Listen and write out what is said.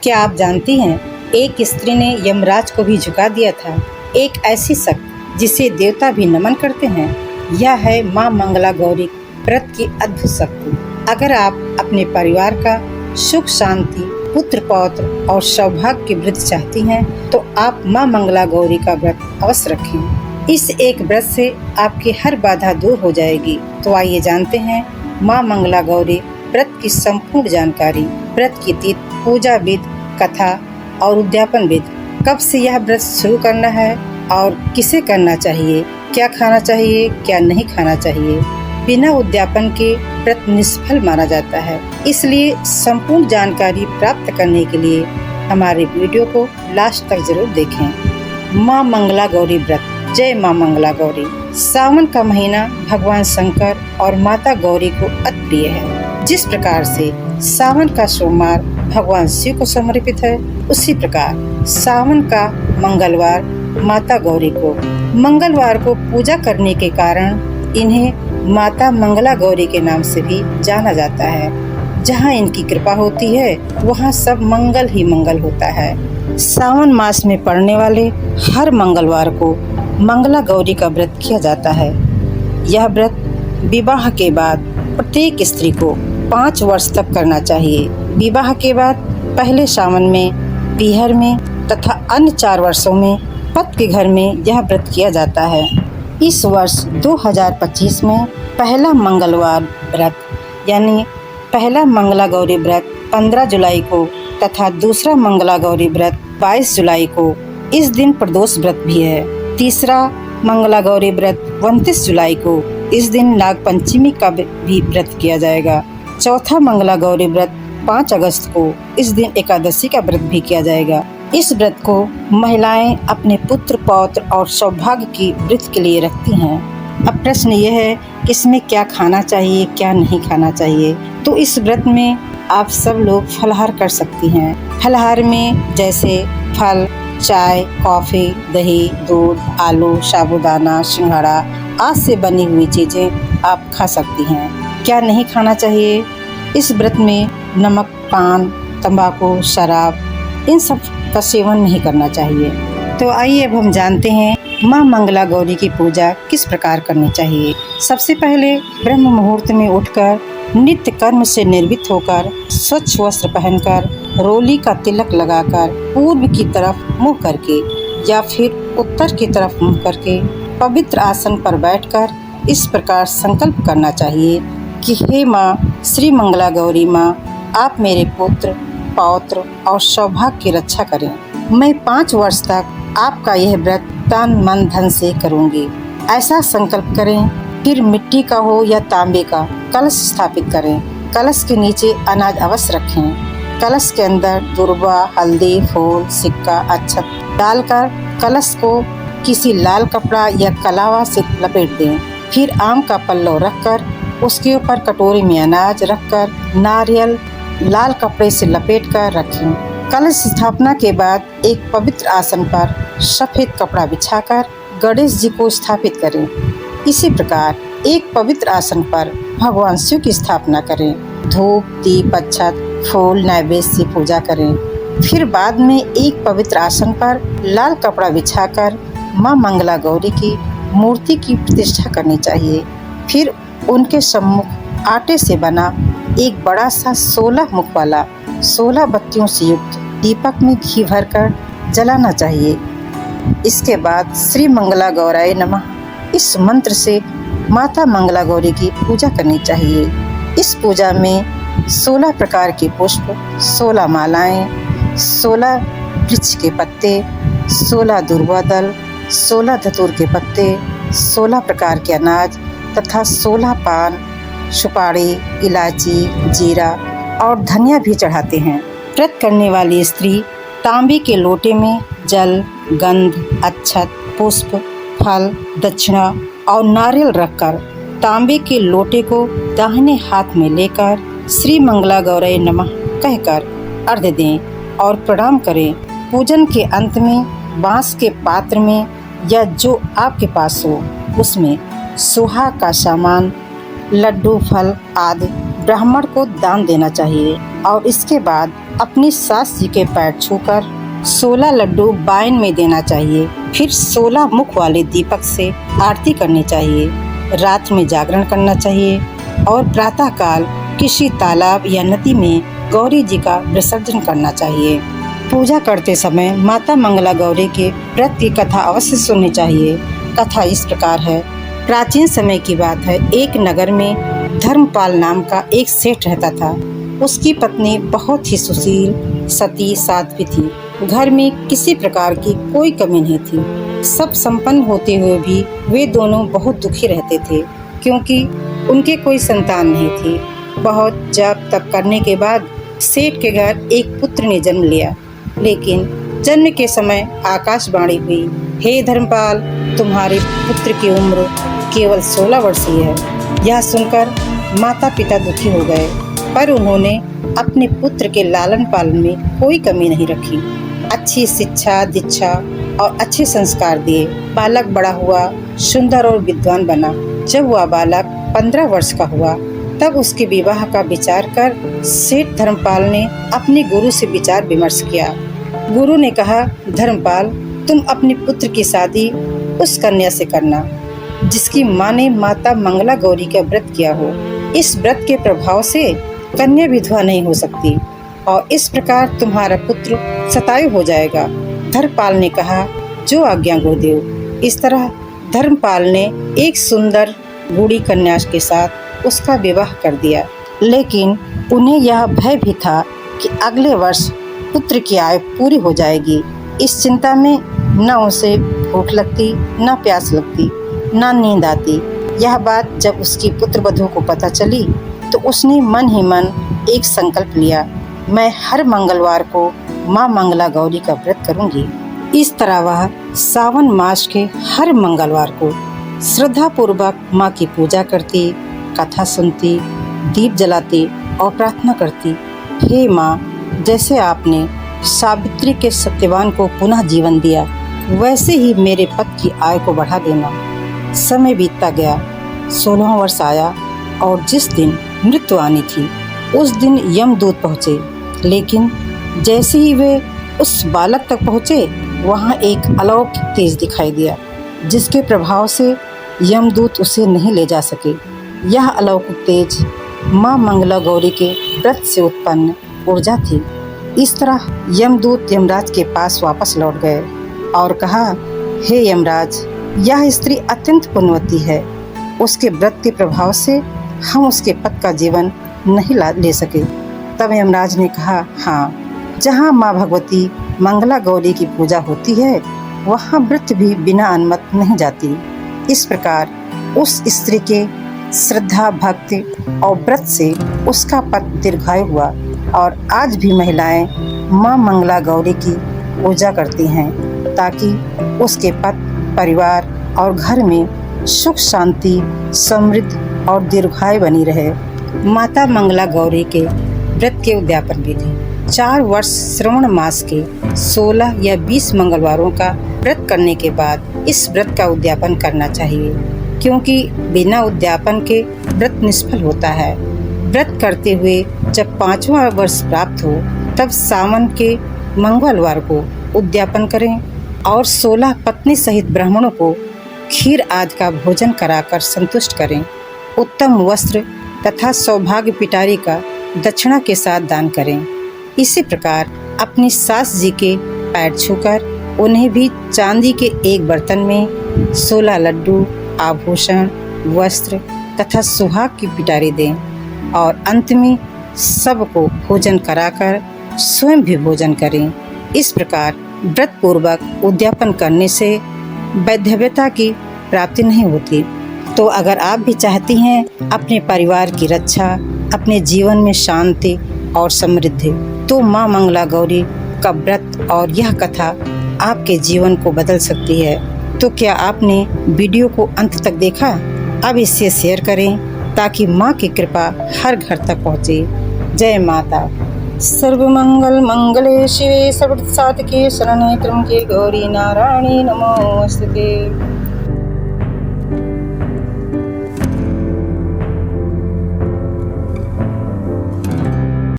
क्या आप जानती हैं, एक स्त्री ने यमराज को भी झुका दिया था। एक ऐसी शक्ति जिसे देवता भी नमन करते हैं। यह है माँ मंगला गौरी व्रत की अद्भुत शक्ति। अगर आप अपने परिवार का सुख शांति, पुत्र पौत्र और सौभाग्य की वृद्धि चाहती हैं, तो आप माँ मंगला गौरी का व्रत अवश्य रखें। इस एक व्रत से आपकी हर बाधा दूर हो जाएगी। तो आइए जानते हैं माँ मंगला गौरी व्रत की संपूर्ण जानकारी। व्रत की तिथि, पूजा विधि, कथा और उद्यापन विधि, कब से यह व्रत शुरू करना है और किसे करना चाहिए, क्या खाना चाहिए, क्या नहीं खाना चाहिए। बिना उद्यापन के व्रत निष्फल माना जाता है। इसलिए संपूर्ण जानकारी प्राप्त करने के लिए हमारे वीडियो को लास्ट तक जरूर देखें। माँ मंगला गौरी व्रत। जय माँ मंगला गौरी। सावन का महीना भगवान शंकर और माता गौरी को अति प्रिय है। जिस प्रकार से सावन का सोमवार भगवान शिव को समर्पित है, उसी प्रकार सावन का मंगलवार माता गौरी को। मंगलवार को पूजा करने के कारण इन्हें माता मंगला गौरी के नाम से भी जाना जाता है। जहाँ इनकी कृपा होती है, वहाँ सब मंगल ही मंगल होता है। सावन मास में पड़ने वाले हर मंगलवार को मंगला गौरी का व्रत किया जाता है। यह व्रत विवाह के बाद प्रत्येक स्त्री को 5 वर्ष तक करना चाहिए। विवाह के बाद पहले सावन में, पीहर में तथा अन्य 4 वर्षों में पति के घर में यह व्रत किया जाता है। इस वर्ष 2025 में पहला मंगलवार व्रत यानी पहला मंगला गौरी व्रत 15 जुलाई को तथा दूसरा मंगला गौरी व्रत 22 जुलाई को। इस दिन प्रदोष व्रत भी है। तीसरा मंगला गौरी व्रत 29 जुलाई को। इस दिन नाग पंचमी का भी व्रत किया जाएगा। चौथा मंगला गौरी व्रत 5 अगस्त को। इस दिन एकादशी का व्रत भी किया जाएगा। इस व्रत को महिलाएं अपने पुत्र पौत्र और सौभाग्य की वृद्धि के लिए रखती हैं। अब प्रश्न यह है कि इसमें क्या खाना चाहिए, क्या नहीं खाना चाहिए। तो इस व्रत में आप सब लोग फलाहार कर सकती हैं। फलाहार में जैसे फल, चाय, कॉफ़ी, दही, दूध, आलू, साबूदाना, सिंघाड़ा आदि से बनी हुई चीज़ें आप खा सकती हैं। क्या नहीं खाना चाहिए, इस व्रत में नमक, पान, तंबाकू, शराब इन सब का सेवन नहीं करना चाहिए। तो आइए अब हम जानते हैं माँ मंगला गौरी की पूजा किस प्रकार करनी चाहिए। सबसे पहले ब्रह्म मुहूर्त में उठकर नित्य कर्म से निर्वृत्त होकर स्वच्छ वस्त्र पहनकर रोली का तिलक लगाकर पूर्व की तरफ मुँह करके या फिर उत्तर की तरफ मुँह करके पवित्र आसन पर बैठकर इस प्रकार संकल्प करना चाहिए कि हे माँ श्री मंगला गौरी माँ, आप मेरे पुत्र पौत्र और सौभाग्य की रक्षा करें। मैं 5 वर्ष तक आपका यह व्रत तन मन धन से करूँगी। ऐसा संकल्प करें। फिर मिट्टी का हो या तांबे का कलश स्थापित करें। कलश के नीचे अनाज अवश्य रखें। कलश के अंदर दुर्वा, हल्दी, फूल, सिक्का, अक्षत डालकर कलश को किसी लाल कपड़ा या कलावा से लपेट दें। फिर आम का पल्लव रखकर उसके ऊपर कटोरी में अनाज रखकर नारियल लाल कपड़े से लपेट कर रखें। कलश स्थापना के बाद एक पवित्र आसन पर सफ़ेद कपड़ा बिछाकर गणेश जी को स्थापित करें। इसी प्रकार एक पवित्र आसन पर भगवान शिव की स्थापना करें। धूप, दीप, अक्षत, फूल नैवेद्य से पूजा करें। फिर बाद में एक पवित्र आसन पर लाल कपड़ा बिछाकर माँ मंगला गौरी की मूर्ति की प्रतिष्ठा करनी चाहिए। फिर उनके सम्मुख आटे से बना एक बड़ा सा 16 मुख वाला 16 बत्तियों से युक्त दीपक में घी भरकर जलाना चाहिए। इसके बाद श्री मंगला गौराय नमः इस मंत्र से माता मंगला गौरी की पूजा करनी चाहिए। इस पूजा में 16 प्रकार के पुष्प, 16 मालाएं, 16 वृक्ष के पत्ते, 16 दुर्वा दल, 16 धतूर के पत्ते, 16 प्रकार के अनाज तथा 16 पान, सुपारी, इलायची, जीरा और धनिया भी चढ़ाते हैं। व्रत करने वाली स्त्री तांबे के लोटे में जल, गंध, अक्षत, पुष्प, फल, दक्षिणा और नारियल रखकर तांबे के लोटे को दाहिने हाथ में लेकर श्री मंगला गौराय नमः कहकर अर्घ्य दें और प्रणाम करें। पूजन के अंत में बांस के पात्र में या जो आपके पास हो उसमें सुहाग का सामान, लड्डू, फल आदि ब्राह्मण को दान देना चाहिए और इसके बाद अपनी सास जी के पैर छूकर 16 लड्डू बाइन में देना चाहिए। फिर 16 मुख वाले दीपक से आरती करनी चाहिए। रात में जागरण करना चाहिए और प्रातःकाल किसी तालाब या नदी में गौरी जी का विसर्जन करना चाहिए। पूजा करते समय माता मंगला गौरी के व्रत की कथा अवश्य सुननी चाहिए। कथा इस प्रकार है। प्राचीन समय की बात है। एक नगर में धर्मपाल नाम का एक सेठ रहता था। उसकी पत्नी बहुत ही सुशील, सती, साध्वी थी। घर में किसी प्रकार की कोई कमी नहीं थी। सब संपन्न होते हुए भी वे दोनों बहुत दुखी रहते थे, क्योंकि उनके कोई संतान नहीं थी। बहुत जप तप करने के बाद सेठ के घर एक पुत्र ने जन्म लिया, लेकिन जन्म के समय आकाशवाणी हुई, हे धर्मपाल, तुम्हारे पुत्र की उम्र केवल 16 वर्ष ही है। यह सुनकर माता पिता दुखी हो गए, पर उन्होंने अपने पुत्र के लालन पालन में कोई कमी नहीं रखी। अच्छी शिक्षा, दीक्षा और अच्छे संस्कार दिए। बालक बड़ा हुआ, सुंदर और विद्वान बना। जब वह बालक 15 वर्ष का हुआ, तब उसके विवाह का विचार कर सेठ धर्मपाल ने अपने गुरु से विचार विमर्श किया। गुरु ने कहा, धर्मपाल, तुम अपने पुत्र की शादी उस कन्या से करना जिसकी माँ ने माता मंगला गौरी का व्रत किया हो। इस व्रत के प्रभाव से कन्या विधवा नहीं हो सकती और इस प्रकार तुम्हारा पुत्र शतायु हो जाएगा। धर्मपाल ने कहा, जो आज्ञा गुरुदेव। इस तरह धर्मपाल ने एक सुंदर बूढ़ी कन्या के साथ उसका विवाह कर दिया। लेकिन उन्हें यह भय भी था कि अगले वर्ष पुत्र की आयु पूरी हो जाएगी। इस चिंता में न उसे भूख लगती, न प्यास लगती, न नींद आती। यह बात जब उसकी पुत्र वधू को पता चली तो उसने मन ही मन एक संकल्प लिया, मैं हर मंगलवार को माँ मंगला गौरी का व्रत करूंगी। इस तरह वह सावन मास के हर मंगलवार को श्रद्धा पूर्वक माँ की पूजा करती, कथा सुनती, दीप जलाती और प्रार्थना करती, हे माँ, जैसे आपने सावित्री के सत्यवान को पुनः जीवन दिया, वैसे ही मेरे पति की आयु को बढ़ा देना। समय बीतता गया। 16वां वर्ष आया और जिस दिन मृत्यु आनी थी उस दिन यमदूत पहुँचे। लेकिन जैसे ही वे उस बालक तक पहुँचे, वहाँ एक अलौकिक तेज दिखाई दिया, जिसके प्रभाव से यमदूत उसे नहीं ले जा सके। यह अलौकिक तेज माँ मंगला गौरी के व्रत से उत्पन्न ऊर्जा थी। इस तरह यमदूत यमराज के पास वापस लौट गए और कहा, हे यमराज, यह स्त्री अत्यंत पुण्यवती है। उसके व्रत के प्रभाव से हम उसके पति का जीवन नहीं ले सके। तब यमराज ने कहा, हाँ, जहाँ माँ भगवती मंगला गौरी की पूजा होती है, वहाँ व्रत भी बिना अनुमति नहीं जाती। इस प्रकार उस स्त्री के श्रद्धा, भक्ति और व्रत से उसका पति दीर्घायु हुआ और आज भी महिलाएं माँ मंगला गौरी की पूजा करती हैं ताकि उसके पति, परिवार और घर में सुख, शांति, समृद्धि और दीर्घायु बनी रहे। माता मंगला गौरी के व्रत के उद्यापन विधि। 4 वर्ष श्रवण मास के 16 या 20 मंगलवारों का व्रत करने के बाद इस व्रत का उद्यापन करना चाहिए, क्योंकि बिना उद्यापन के व्रत निष्फल होता है। व्रत करते हुए जब 5वां वर्ष प्राप्त हो, तब सावन के मंगलवार को उद्यापन करें और 16 पत्नी सहित ब्राह्मणों को खीर आदि का भोजन कराकर संतुष्ट करें। उत्तम वस्त्र तथा सौभाग्य पिटारी का दक्षिणा के साथ दान करें। इसी प्रकार अपनी सास जी के पैर छूकर उन्हें भी चांदी के एक बर्तन में 16 लड्डू, आभूषण, वस्त्र तथा सुहाग की पिटारी दें और अंत में सबको भोजन कराकर स्वयं भी भोजन करें। इस प्रकार व्रत पूर्वक उद्यापन करने से वैधव्यता की प्राप्ति नहीं होती। तो अगर आप भी चाहती हैं अपने परिवार की रक्षा, अपने जीवन में शांति और समृद्धि, तो माँ मंगला गौरी का व्रत और यह कथा आपके जीवन को बदल सकती है। तो क्या आपने वीडियो को अंत तक देखा? अब इसे शेयर करें ताकि माँ की कृपा हर घर तक पहुँचे। जय माता। सर्वमंगल मंगले शिवे सर्वसाधके शरण्ये त्र्यंबके गौरी नारायणी नमोस्तुते।